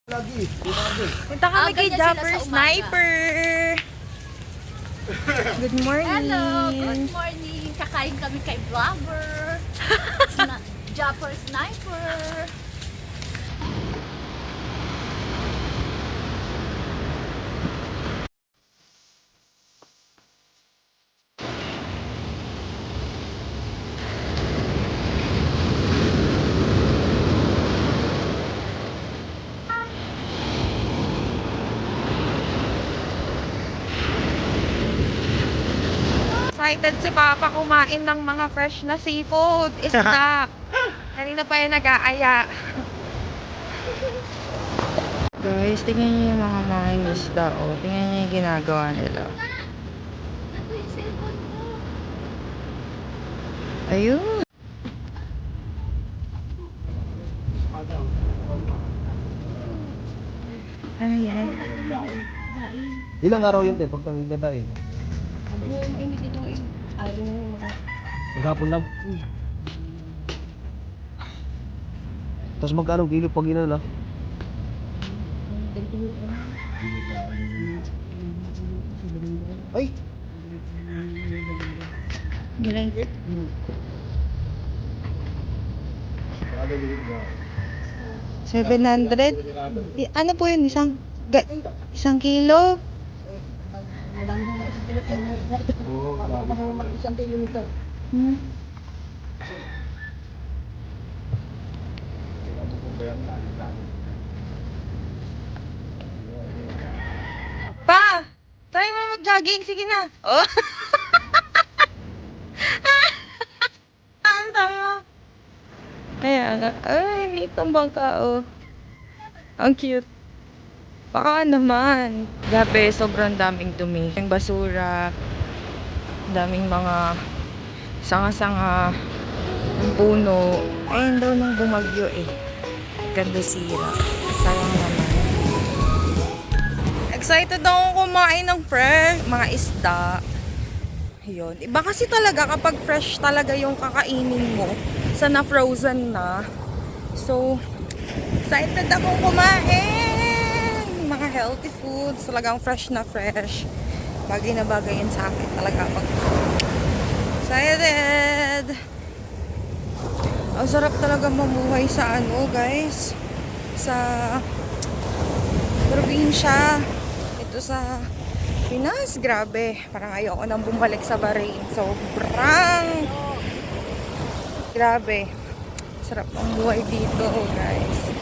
Punta kami kay Jumper Sniper. Good morning. Hello, good morning. Kakain kami kay Vlogger. Jumper Sniper. Excited si Papa kumain ng mga fresh na seafood. Isda. Kanina pa yung nag-aaya. Guys, tingnan niyo yung mga isda. Oh. Tingnan niyo yung ginagawa nila. Ito yung cellphone ko. Ayun. Ano yan? Ilang araw yun din pag nagdadain? Maghapon lang. Tapos magkano kilo pag inala? Ay! Galing. 700? Ano po yun? Isang kilo? Hmm. Pa! Try mo mag-jogging. Sige na. Oh. Ano tayo? Kaya nga. Ay, itong bangka, oh. Ang cute. Baka naman. Grabe, sobrang daming dumi. Yung basura. Daming mga sanga-sanga. Yung puno. Ayun daw nung bumagyo eh. Ganda sira. Sayang naman. Excited akong kumain ng fresh. Mga isda. Yun. Iba kasi talaga kapag fresh talaga yung kakainin mo sa na-frozen na. So, excited akong kumain. Mga healthy foods. Talagang fresh na fresh. Bagay na bagay yun sa akin. Talaga pag excited. Ang sarap talaga mamuhay sa ano, guys. Sa probinsya. Ito sa Pinas, grabe. Parang ayoko nang bumalik sa Bahrain. Sobrang grabe. Sarap ang buhay dito, guys.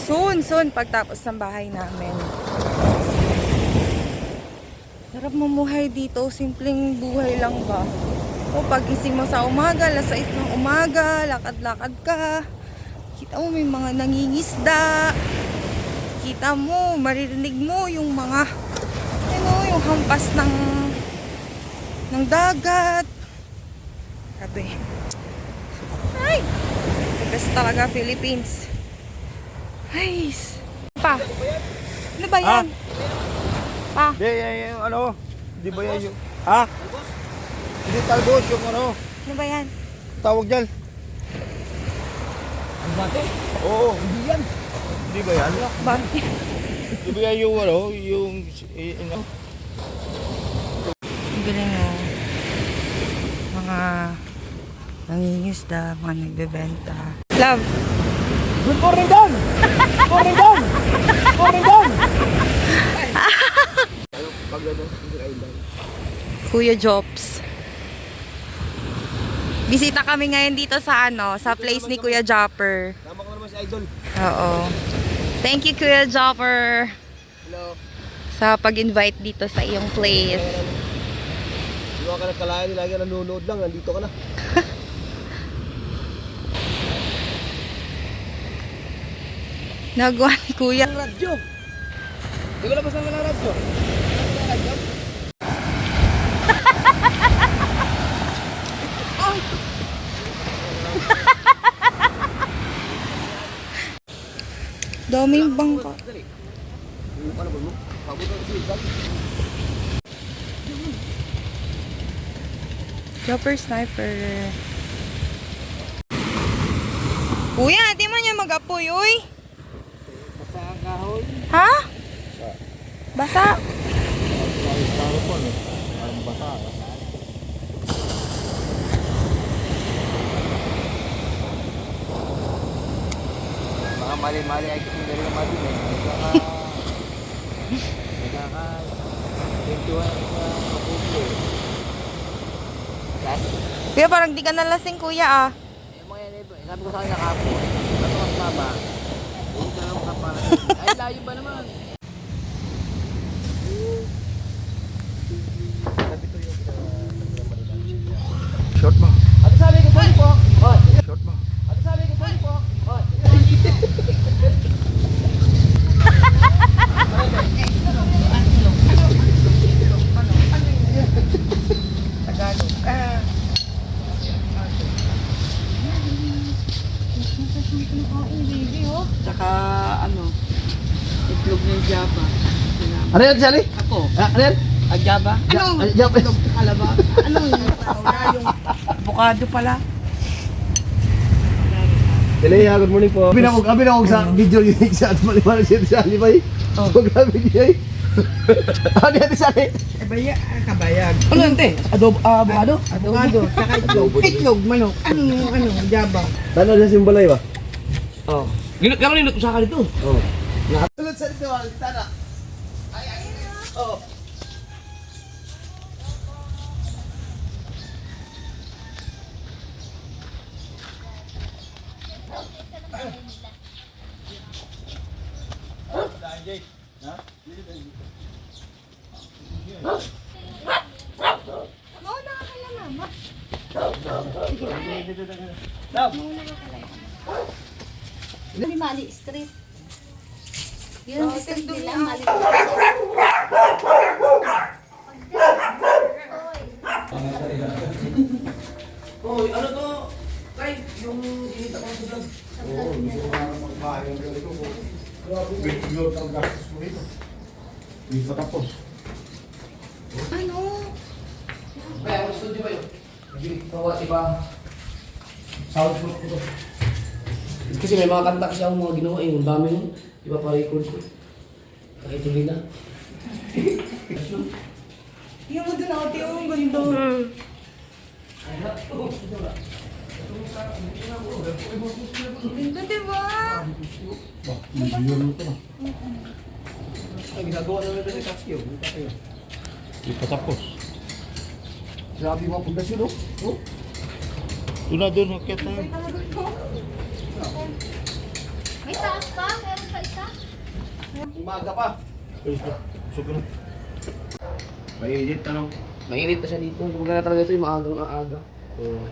Soon, pagtapos ng bahay namin. Sarap mamuhay dito. Simpleng buhay lang ba? O pagising mo sa umaga, alas 6 ng umaga, lakad-lakad ka. Kita mo may mga nangingisda. Kita mo, maririnig mo yung mga yung hampas ng dagat. Grabe. Ay! The best talaga, Philippines. Ay! Pa! Ano ba yan? Pa! Yung ano? Di ba yan yung... Ha? Hindi talbos yung ano? Ano ba yan? Tawag dyan? Ang bate? Oo, hindi yan. Hindi ba yan? Bakit? Di ba yan yung ano? Yung... Ang galing mo. Mga nangingisda, mga nagbebenta. Love! Good morning, Dan! Good morning, Dan! Good morning, Dan! Pag ano, Kuya Jobs. Bisita kami ngayon dito sa sa place ni Kuya Jopper. tama ko naman si Idol. Oo. Thank you, Kuya Jopper, Hello. sa pag-invite dito sa iyong place. Hindi ka nagkalayan, lagi nanonood lang, nandito ka na. Nagawa ni Kuya. Radyo! Hindi ko labas ng radyo. Radyo? Daming bangka. Jumper Sniper. Kuya, di man niya mag-apoy, uy. Basta ka. kahoy. Ha? Basa? Kahoy po, no? Parang basa. Mga mali-mali ay kasi hindi rin mali eh. Nagkaka 21 na kapupo eh. Kuya, parang di ka nalasing, kuya ah. Eh, mga yan ito. Sabi ko sa kanya kapon. Ba't mas mama? Huwag ka naman kapala. Ay, layo ba naman? Short mo. Ate sabi ko po. Short mo. Ate sabi ko po. Tsaka ano, itlog ng Java. Ano yan, Sally? Ako, Ano yan? ang Java? Ano? Itlog Alaba? Ano yun? Yung avocado pala. Dele, good morning po. Binawag sa video yung sa at maliwanag siya sa Sally ba? Oh, grabe niya. Ano yan, Sally? Kabayag. Ano yan, te? Avocado? Avocado, tsaka itlog. Itlog, manok. Ano, Java. Tano siya simbalay ba? Oh. Kamu nilot ko sa akin ito. Oo. Nakatulad sa dito, tana. Oo. Mali Street. Yun ang street nila, Mali. Hoy, ano to? Kay, yung inita ko sa vlog. Oo, gusto ko nga magkain ng ganito ko. Grabe, ang gastos mo dito. Hindi pa tapos. Ano? Kaya ako studio ba yun? Nagagawa iba. Soundproof ko to. Kasi may mga kanta kasi akong mga ginawa eh. Ang dami nun. Iba pa record ko. Kahit hindi na. Yung mo dun ate, oh, ang ganda. Ganda, diba? Video mo ito na. Ang ginagawa na nito si Katsuki. Hindi pa tapos. Grabe mga pundasyon oh. Oh. Doon na doon, akit na yun. May taas pa? Meron pa isa? Umaga pa. Gusto na. Mainit, ano? Mainit na siya dito. Kumagana talaga ito yung maagang aaga. Oo.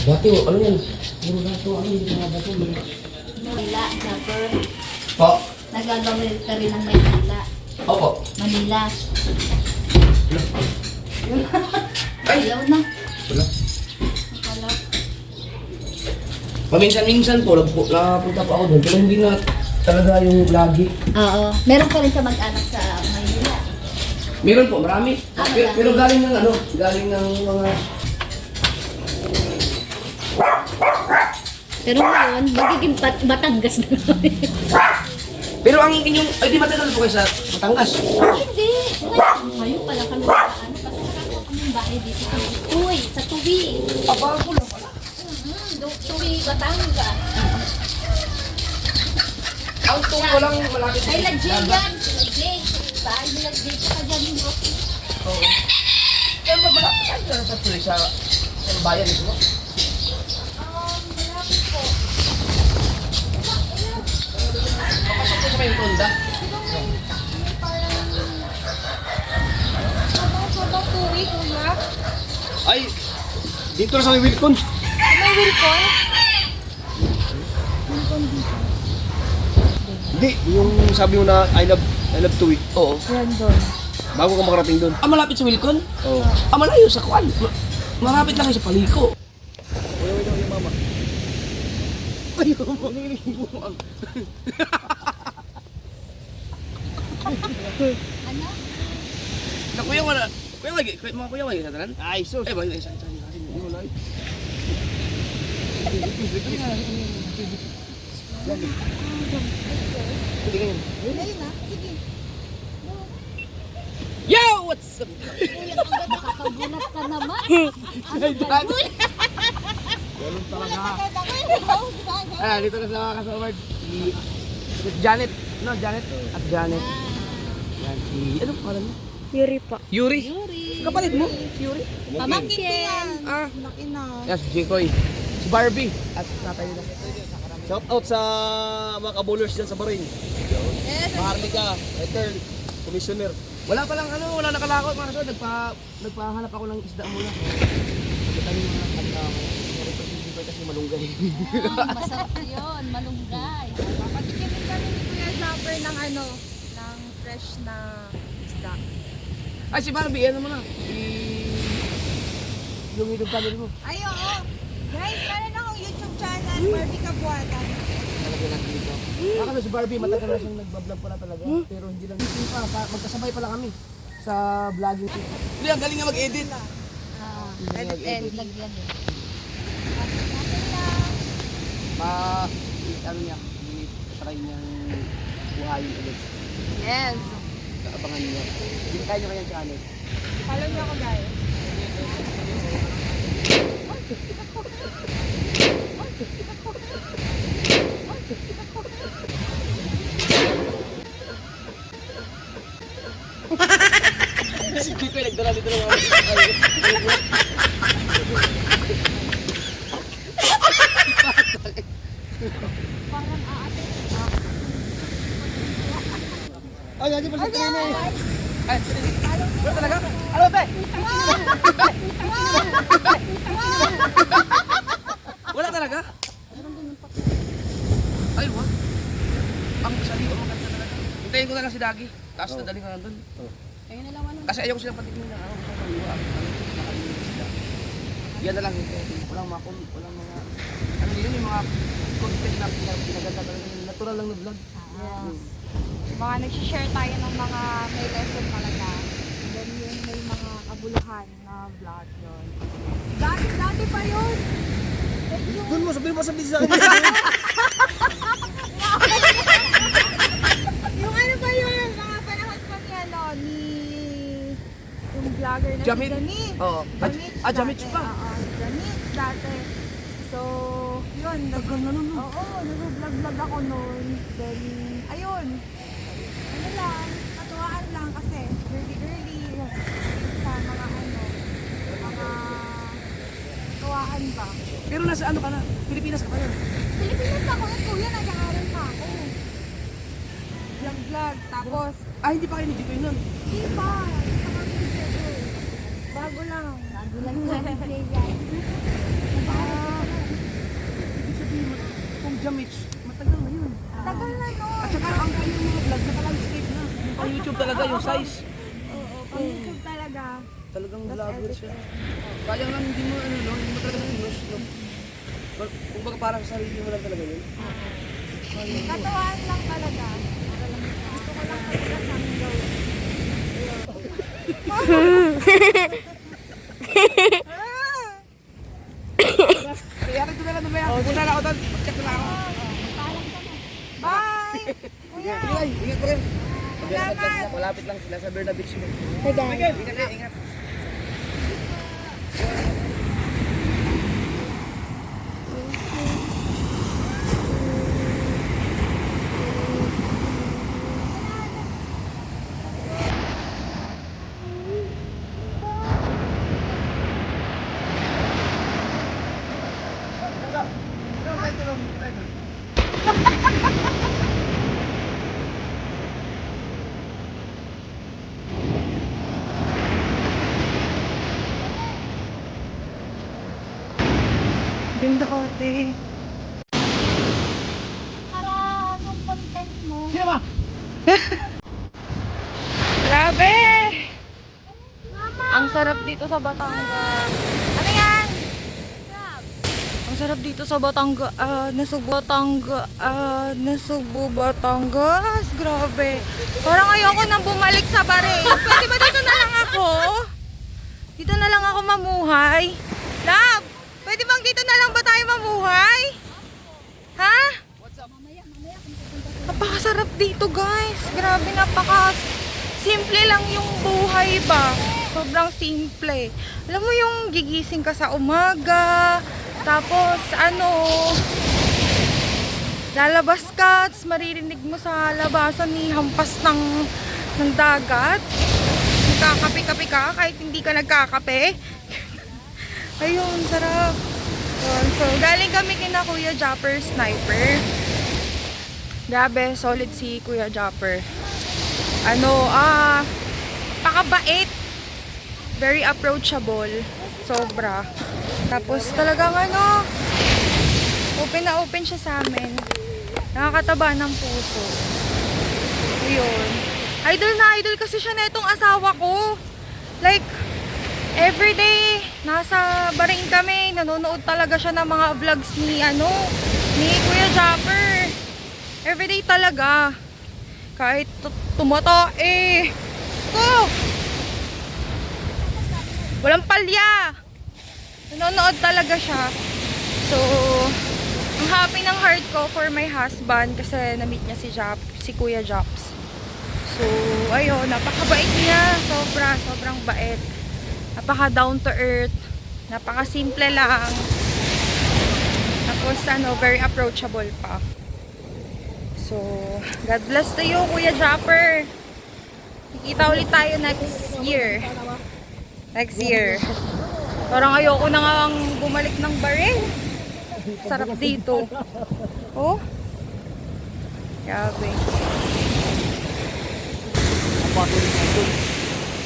Dati, ano yan? Puro dato, ano yung mga dato? Manila, Jumper. Po? Nagagawin ka rin ng Manila. Opo. Manila. Ayaw na. Wala. Akala. Paminsan-minsan po, napunta pa ako doon. Pero hindi na talaga yung lagi. Oo. Meron ka rin sa mag-anak sa Manila. Meron po, marami. Pero galing ng ano, galing ng mga... Pero ngayon, magiging Batangas na kami. Pero ang inyong, ay di matagal po kayo sa Batangas. Hindi. Ngayon pala kami sa ano. Kasi nakakuha kami ng bahay dito. Uy, sa Tubi. Bago lang pala. Tubi, Batangas. Ang tuwi walang malapit. Ay, Lajay yan. Lajay. Bahay ni Lajay. Saka dyan yung Rocky. Oo. Pero malapit saan ka sa tuloy sa bayan ito mo? Malapit po. Papasok ko sa may tonda. Ay, dito na sa may Wilcon. May Wilcon? Hindi, yung sabi mo na I love Tuwi. Oo. Yan doon. Bago ka makarating doon. Ah, malapit sa Wilcon? Oo. Ah, malayo sa Kwan. Malapit lang kayo sa Paliko. Yung mama. Na kuya wala. Kuya lagi, mga kuya lagi sa tanan. Ay, sus. Eh, ba yun isa hindi mo lang. Hindi ganyan. Yo, what's up? Nakakagulat ka naman. Ah, dito na sa mga kasama. Si Janet. No, Janet. At Janet. Yan, si... Ano pangalan mo? Yuri pa. Yuri. Kapatid mo? Si Yuri. Pamangkin. Ah. Laki na. Yan, si Jikoy. Si Barbie. At tatay nila. Shout out sa mga kabowlers dyan sa Bahrain. Maharlika, Etel, Commissioner. Wala pa lang wala nakalakot mga kasama. Nagpahanap ako ng isda muna. Pagkita niyo mga kanta. Sorry pa si Jikoy kasi malunggay. Masarap yun, malunggay. Papatikimin kami ni Kuya Zapper ng ng fresh na isda. Ay, si Barbie, ano mo na? Yung YouTube channel mo. Ay, oo. Guys, meron akong YouTube channel, Barbie Kabuatan. Talaga lang dito. Baka na si Barbie, matagal na siyang nagbablog pala talaga. Pero hindi lang. Hindi pa, magkasabay pala kami sa vlogging. Hindi, ang galing nga mag-edit. Edit. Lagyan din. Ano niya, try niyang buhayin ulit. Yes. Kaabangan niya. Hindi kaya niyo kanyang channel. Follow niyo ako, guys. Si Kiko ay nagdala dito ng Ay, hindi pa siya na eh. Ay, wala talaga? Ano ba? Wala talaga? Ay, wala. Ang sali o maganda talaga. Hintayin ko na lang si Dagi. Tapos dadaling ka nandun. Ayun na lang ano. Kasi ayoko silang patikin na ako sa kaliwa. Nakalimutan sila. Yan na lang. Walang mga, ano yun, yung mga content na pinaganda talaga. Yung natural lang na vlog. Mga nag-share tayo ng mga may lesson talaga. Then yung may mga kabuluhan na vlog yun. Dati pa yun! Doon mo, sabihin mo sa akin. Yung ano ba yun? Mga panahon pa ni yung vlogger na Jamit? si Jamit. Oo. Jamit dati. pa. Oo, Jamit dati. So, yun. Oo, nag-vlog ako noon. Then, ayun. Ano lang, katuwaan lang kasi early sa mga mga katuwaan ba? Pero nasa ano ka na? Pilipinas ka pa yun. Pilipinas ako, kuya, nag-aaral pa ako. Vlog, tapos, Ah, hindi pa kayo ni Jikoy nun. di pa, bago lang. Bago lang sa play guys. Ibig sabihin mo, kung Jamich, matagal na yun. Tagal na nun. At saka ang kanyang mga vlog naka-landscape na. Yung pa YouTube talaga, yung size. Oo, pang YouTube talaga. Talagang vlogger siya. Kaya nga hindi mo hindi mo talaga na-news, no? Kung baga parang sarili mo lang talaga yun. Katuwaan lang talaga. Gusto ko lang talaga siyang gawin. Kaya ko na lang mamaya. Punta na ako doon. Check na ako. Bye! Kuya! Ay, ingat ko rin. Salamat! Malapit lang sila sa Berna Beach. Hey guys! Ingat na, ingat. Ganda ate. Para anong content mo? Sino ba? Grabe! Mama! Ang sarap dito sa Batangas. Ano yan? Ang sarap dito sa Batangas. Nasugbo, Batangas. Grabe. Parang ayoko nang bumalik sa Bahrain. Pwede ba dito na lang ako? Dito na lang ako mamuhay. Love! Pwede bang dito na lang ba tayo mamuhay? Ha? Napakasarap dito guys. Grabe, simple lang yung buhay ba. Sobrang simple. Alam mo yung gigising ka sa umaga, tapos lalabas ka, tapos maririnig mo sa labasan ni hampas ng dagat. Nagkakape-kape ka kahit hindi ka nagkakape. Ayun, sarap. Yun. So, galing kami kina Kuya Japper Sniper. Grabe, solid si Kuya Japper. Pakabait. Very approachable. Sobra. Tapos talagang open na open siya sa amin. Nakakataba ng puso. Ayun. Idol na idol kasi siya na itong asawa ko. Like, everyday, nasa Bahrain kami. Nanonood talaga siya ng mga vlogs ni Kuya Japper. Everyday talaga. Kahit tumata Ko! Walang palya. Nanonood talaga siya. So, ang happy ng heart ko for my husband kasi na-meet niya si Kuya Jops. So, ayun, napakabait niya. Sobrang bait. Napaka down to earth. Napaka simple lang. Tapos, very approachable pa. So, God bless to you, Kuya Japper. Kikita ulit tayo next year. Next year. Parang ayoko na nga bumalik ng Bahrain. Sarap dito. Oh. Grabe.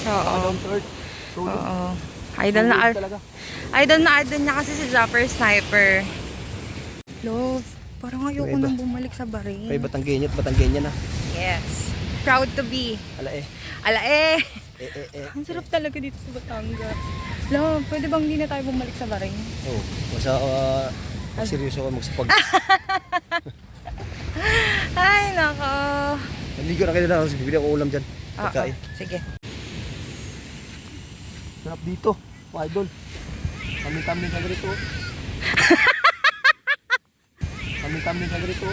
Oo. Oo. Idol na niya kasi si Japper Sniper. Love, parang ayoko nang bumalik sa Bahrain. Kay Batanggenya na. Yes. Proud to be. Alae. Ang sarap talaga dito sa Batangas. Love, pwede bang hindi na tayo bumalik sa Bahrain? Oo. Seryoso ka magsipag. Ay, nako. Naligo na kayo na. Bibili ako ulam dyan. Pagkain. Sige. Sarap dito. Mga idol. Kami-kami ka ganito. Kami-kami ka ganito.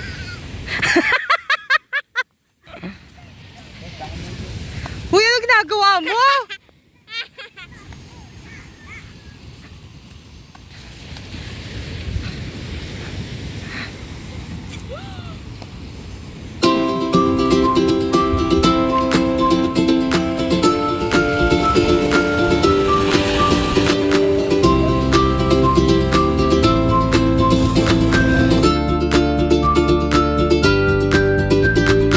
Uy, ano ginagawa mo?